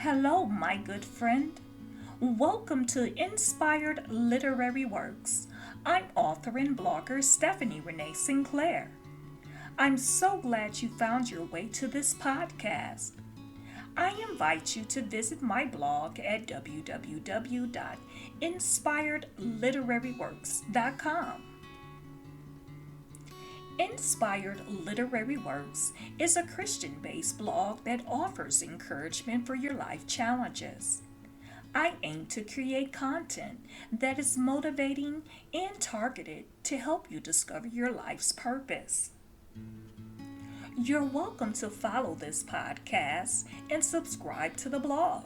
Hello, my good friend. Welcome to Inspired Literary Works. I'm author and blogger Stephanie Renee Sinclair. I'm so glad you found your way to this podcast. I invite you to visit my blog at www.inspiredliteraryworks.com. Inspired Literary Works is a Christian based blog that offers encouragement for your life challenges. I aim to create content that is motivating and targeted to help you discover your life's purpose. You're welcome to follow this podcast and subscribe to the blog.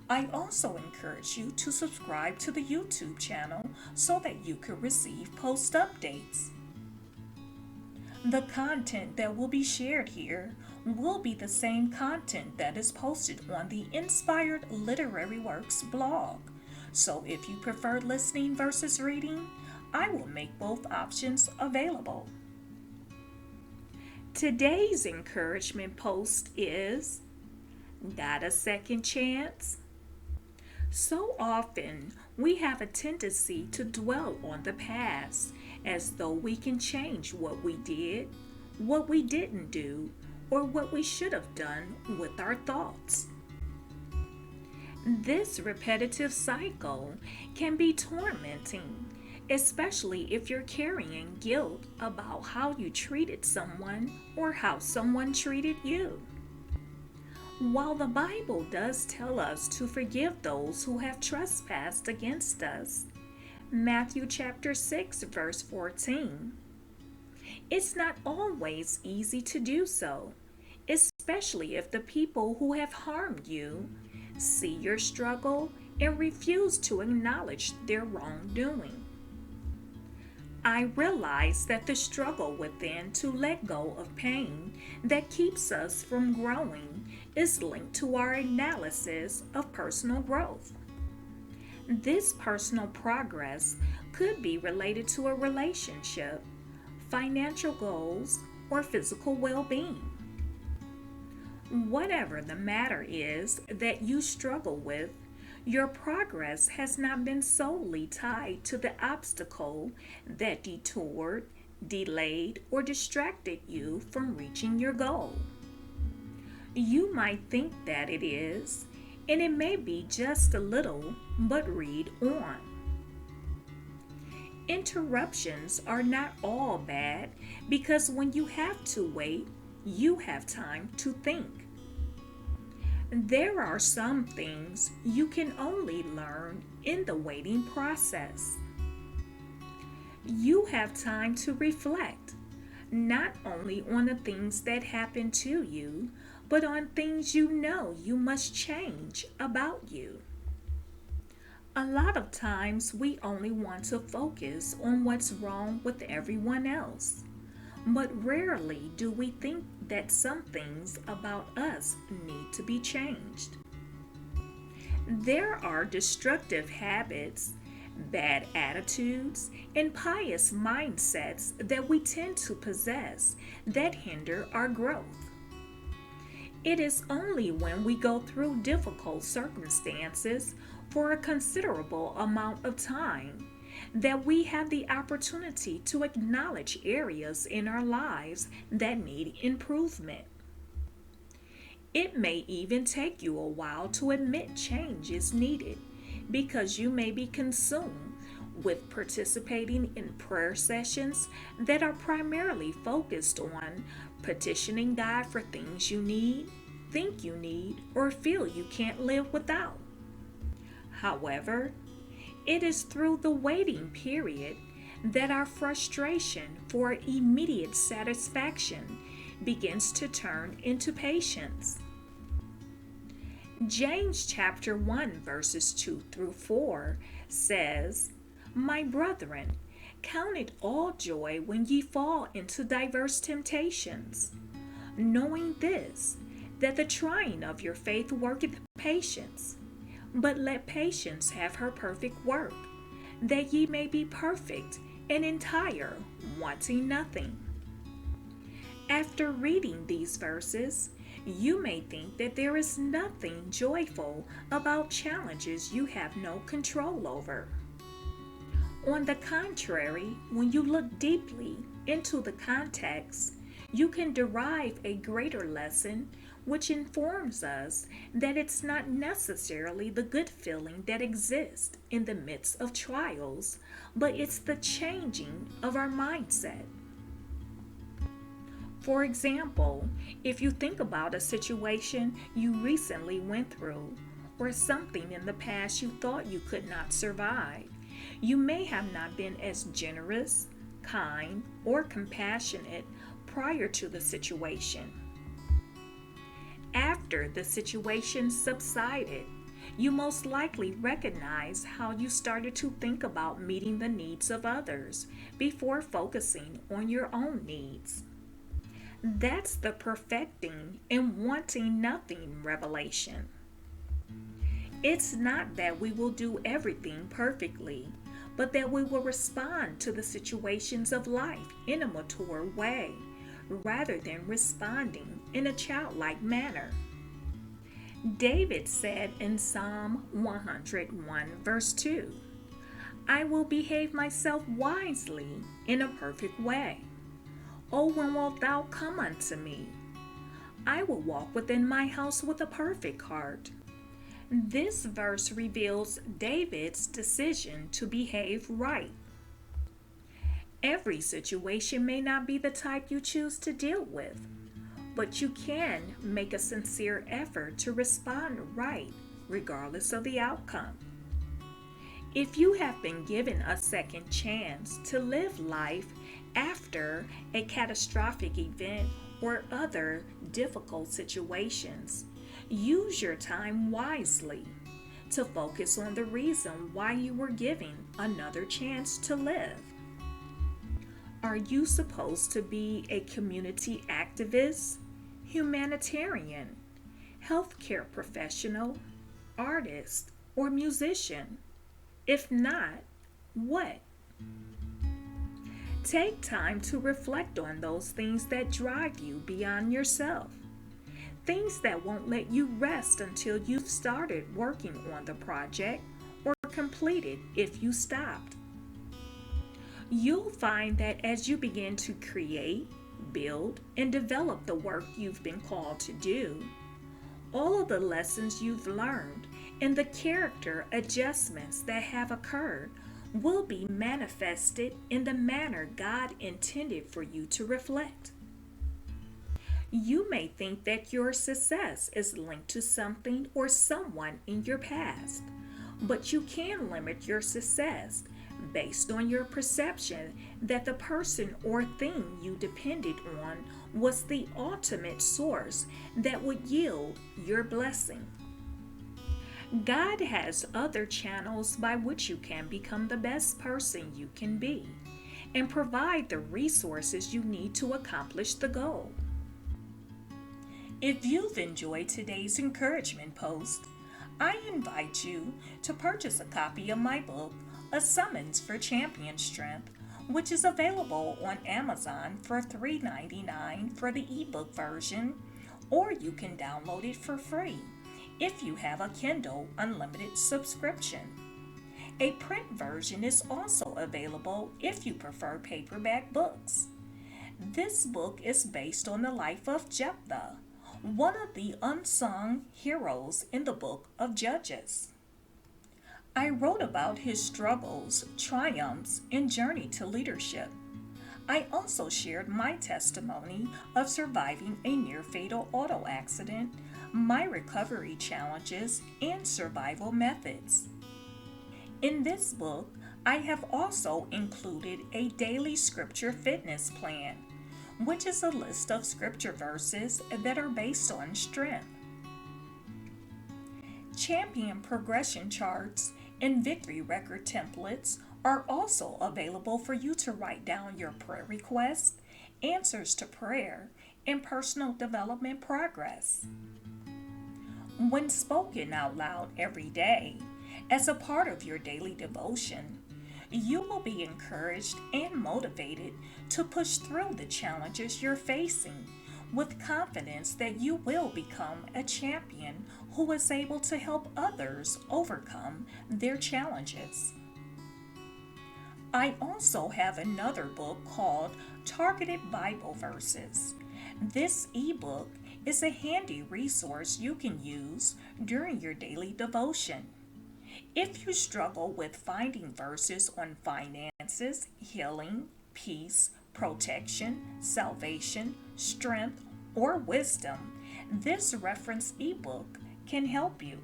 I also encourage you to subscribe to the YouTube channel so that you can receive post updates. The content that will be shared here will be the same content that is posted on the Inspired Literary Works blog. So if you prefer listening versus reading, I will make both options available. Today's encouragement post is, got a second chance? So often, we have a tendency to dwell on the past as though we can change what we did, what we didn't do, or what we should have done with our thoughts. This repetitive cycle can be tormenting, especially if you're carrying guilt about how you treated someone or how someone treated you. While the Bible does tell us to forgive those who have trespassed against us, Matthew chapter 6 verse 14, it's not always easy to do so, especially if the people who have harmed you see your struggle and refuse to acknowledge their wrongdoing. I realize that the struggle within to let go of pain that keeps us from growing is linked to our analysis of personal growth. This personal progress could be related to a relationship, financial goals, or physical well-being. Whatever the matter is that you struggle with, your progress has not been solely tied to the obstacle that detoured, delayed, or distracted you from reaching your goal. You might think that it is, and it may be just a little, but read on. Interruptions are not all bad because when you have to wait, you have time to think. There are some things you can only learn in the waiting process. You have time to reflect, not only on the things that happen to you, but on things you know you must change about you. A lot of times we only want to focus on what's wrong with everyone else, but rarely do we think that some things about us need to be changed. There are destructive habits, bad attitudes, and pious mindsets that we tend to possess that hinder our growth. It is only when we go through difficult circumstances for a considerable amount of time that we have the opportunity to acknowledge areas in our lives that need improvement. It may even take you a while to admit change is needed because you may be consumed with participating in prayer sessions that are primarily focused on petitioning God for things you need, think you need, or feel you can't live without. However, it is through the waiting period that our frustration for immediate satisfaction begins to turn into patience. James chapter 1 verses 2 through 4 says, "My brethren, count it all joy when ye fall into diverse temptations, knowing this, that the trying of your faith worketh patience. But let patience have her perfect work, that ye may be perfect and entire, wanting nothing." After reading these verses, You may think that there is nothing joyful about challenges you have no control over. On the contrary, when you look deeply into the context, you can derive a greater lesson which informs us that it's not necessarily the good feeling that exists in the midst of trials, but it's the changing of our mindset. For example, if you think about a situation you recently went through, or something in the past you thought you could not survive, you may have not been as generous, kind, or compassionate prior to the situation. After the situation subsided, you most likely recognize how you started to think about meeting the needs of others before focusing on your own needs. That's the perfecting and wanting nothing revelation. It's not that we will do everything perfectly, but that we will respond to the situations of life in a mature way, rather than responding in a childlike manner. David said in Psalm 101, verse 2, I will behave myself wisely in a perfect way. O when wilt thou come unto me? I will walk within my house with a perfect heart. This verse reveals David's decision to behave right. Every situation may not be the type you choose to deal with, but you can make a sincere effort to respond right, regardless of the outcome. If you have been given a second chance to live life after a catastrophic event or other difficult situations, use your time wisely to focus on the reason why you were given another chance to live. Are you supposed to be a community activist, humanitarian, healthcare professional, artist, or musician? If not, what? Take time to reflect on those things that drive you beyond yourself. Things that won't let you rest until you've started working on the project or completed if you stopped. You'll find that as you begin to create, build, and develop the work you've been called to do, all of the lessons you've learned and the character adjustments that have occurred will be manifested in the manner God intended for you to reflect. You may think that your success is linked to something or someone in your past, but you can limit your success based on your perception that the person or thing you depended on was the ultimate source that would yield your blessing. God has other channels by which you can become the best person you can be and provide the resources you need to accomplish the goal. If you've enjoyed today's encouragement post, I invite you to purchase a copy of my book, A Summons for Champion Strength, which is available on Amazon for $3.99 for the ebook version, or you can download it for free if you have a Kindle Unlimited subscription. A print version is also available if you prefer paperback books. This book is based on the life of Jephthah, one of the unsung heroes in the book of Judges. I wrote about his struggles, triumphs, and journey to leadership. I also shared my testimony of surviving a near-fatal auto accident, my recovery challenges, and survival methods. In this book, I have also included a daily scripture fitness plan, which is a list of scripture verses that are based on strength. Champion progression charts and victory record templates are also available for you to write down your prayer requests, answers to prayer, and personal development progress. When spoken out loud every day, as a part of your daily devotion, you will be encouraged and motivated to push through the challenges you're facing with confidence that you will become a champion who is able to help others overcome their challenges. I also have another book called Targeted Bible Verses. This ebook is a handy resource you can use during your daily devotion. If you struggle with finding verses on finances, healing, peace, protection, salvation, strength, or wisdom, this reference ebook can help you.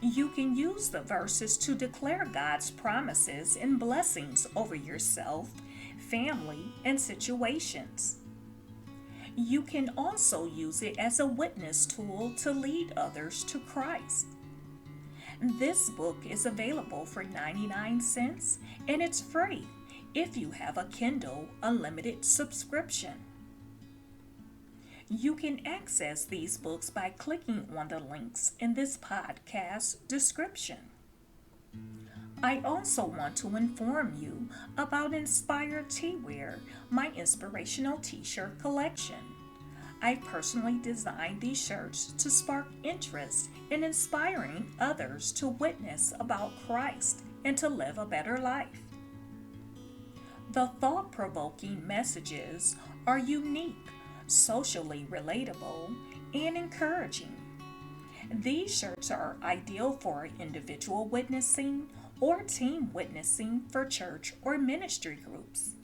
You can use the verses to declare God's promises and blessings over yourself, family, and situations. You can also use it as a witness tool to lead others to Christ. This book is available for 99 cents and it's free if you have a Kindle Unlimited subscription. You can access these books by clicking on the links in this podcast description. I also want to inform you about Inspired Teawear, my inspirational t-shirt collection. I personally designed these shirts to spark interest in inspiring others to witness about Christ and to live a better life. The thought-provoking messages are unique, socially relatable, and encouraging. These shirts are ideal for individual witnessing or team witnessing for church or ministry groups.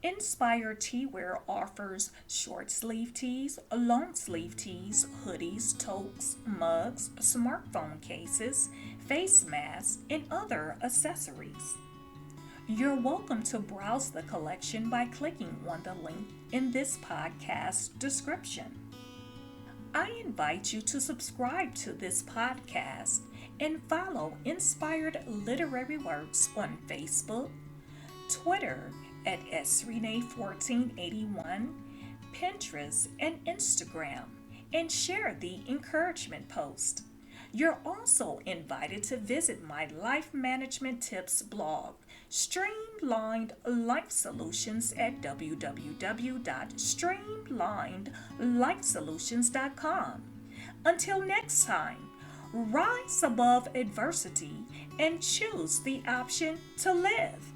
Inspired Teawear offers short sleeve tees, long sleeve tees, hoodies, toques, mugs, smartphone cases, face masks, and other accessories. You're welcome to browse the collection by clicking on the link in this podcast description. I invite you to subscribe to this podcast and follow Inspired Literary Works on Facebook, Twitter at srenee1481, Pinterest, and Instagram, and share the encouragement post. You're also invited to visit my life management tips blog, Streamlined Life Solutions, at www.streamlinedsolutions.com. Until next time, rise above adversity and choose the option to live.